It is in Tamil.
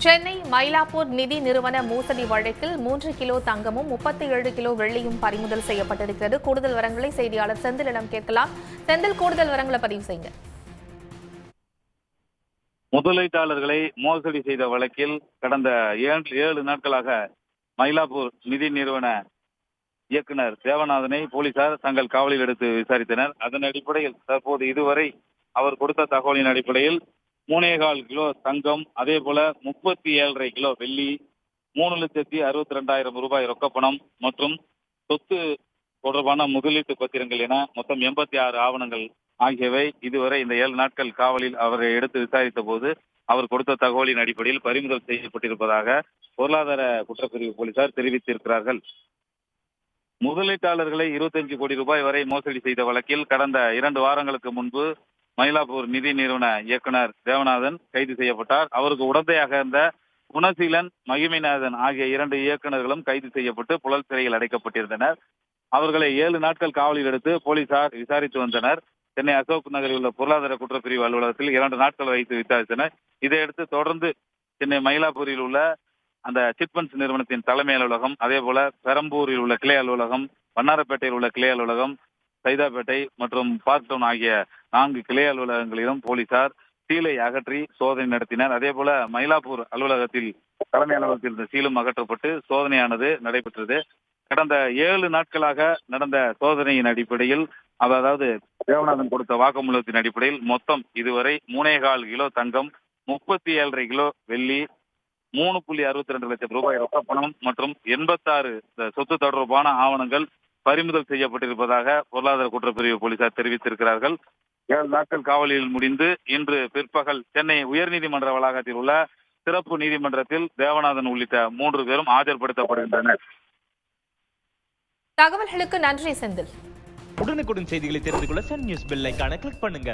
சென்னை மயிலாப்பூர் நிதி நிறுவன மோசடி வழக்கில் 3 கிலோ தங்கமும் 37 கிலோ வெள்ளியும் பறிமுதல் செய்யப்பட்டிருக்கிறது. கூடுதல் விவரங்களை செய்தியாளர் செந்திலிடம் கேட்கலாம். செந்தில், கூடுதல் விவரங்களை பதிவு செய்யுங்க. முதலீட்டாளர்களை மோசடி செய்த வழக்கில் கடந்த 7 நாட்களாக மயிலாப்பூர் நிதி நிறுவன இயக்குனர் தேவநாதனை போலீசார் தங்கள் காவலில் எடுத்து விசாரித்தனர். அதன் அடிப்படையில் தற்போது இதுவரை அவர் கொடுத்த தகவலின் அடிப்படையில் 3.25 கிலோ தங்கம், அதே போல 37.5 கிலோ வெள்ளி, 3,62,000 ரூபாய் ரொக்கப்பணம் மற்றும் சொத்து தொடர்பான முதலீட்டு பத்திரங்கள் என மொத்தம் 86 ஆவணங்கள் ஆகியவை இதுவரை இந்த 7 நாட்கள் காவலில் அவரை எடுத்து விசாரித்த போது அவர் கொடுத்த தகவலின் அடிப்படையில் பறிமுதல் செய்யப்பட்டிருப்பதாக பொருளாதார குற்றப்பிரிவு போலீசார் தெரிவித்திருக்கிறார்கள். முதலீட்டாளர்களை 25 கோடி ரூபாய் வரை மோசடி செய்த வழக்கில் கடந்த 2 வாரங்களுக்கு முன்பு மயிலாப்பூர் நிதி நிறுவன இயக்குனர் தேவநாதன் கைது செய்யப்பட்டார். அவருக்கு உடந்தையாக இருந்த குணசீலன், மகிமைநாதன் ஆகிய 2 இயக்குநர்களும் கைது செய்யப்பட்டு புழல் சிறையில் அடைக்கப்பட்டிருந்தனர். அவர்களை 7 நாட்கள் காவலில் எடுத்து போலீசார் விசாரித்து வந்தனர். சென்னை அசோக் நகரில் உள்ள பொருளாதார குற்றப்பிரிவு அலுவலகத்தில் 2 நாட்கள் வைத்து விசாரித்தனர். இதையடுத்து தொடர்ந்து சென்னை மயிலாப்பூரில் உள்ள அந்த சிட்பண்ட்ஸ் நிறுவனத்தின் தலைமை அலுவலகம், அதே போல பெரம்பூரில் உள்ள கிளை அலுவலகம், வண்ணாரப்பேட்டையில் உள்ள கிளை அலுவலகம், சைதாப்பேட்டை மற்றும் பார்க் டவுன் ஆகிய 4 கிளை அலுவலகங்களிலும் போலீசார் சீலை அகற்றி சோதனை நடத்தினர். அதே போல மயிலாப்பூர் அலுவலகத்தில் தலைமை அலுவலகத்தில் இருந்த சீலும் அகற்றப்பட்டு சோதனையானது நடைபெற்றது. கடந்த 7 நாட்களாக நடந்த சோதனையின் அடிப்படையில், அதாவது தேவநாதன் கொடுத்த வாக்குமூலத்தின் அடிப்படையில் மொத்தம் இதுவரை 3.25 கிலோ தங்கம், 37.5 கிலோ வெள்ளி, 3.62 லட்சம் ரூபாய் ரொக்கப்பணம் மற்றும் 86 சொத்து தொடர்பான ஆவணங்கள் பறிமுதல் செய்யப்பட்டிருப்பதாக பொருளாதார குற்றப்பிரிவு போலீசார் தெரிவித்திருக்கிறார்கள். 7 நாட்கள் காவலில் முடிந்து இன்று பிற்பகல் சென்னை உயர்நீதிமன்ற வளாகத்தில் உள்ள சிறப்பு நீதிமன்றத்தில் தேவநாதன் உள்ளிட்ட 3 பேரும் ஆஜர்படுத்தப்படுகின்றனர். தகவல்களுக்கு நன்றி செந்தில். உடனுக்குடன் செய்திகளை தெரிந்து கொள்ள சன் நியூஸ் பெல் ஐகானை கிளிக் பண்ணுங்க.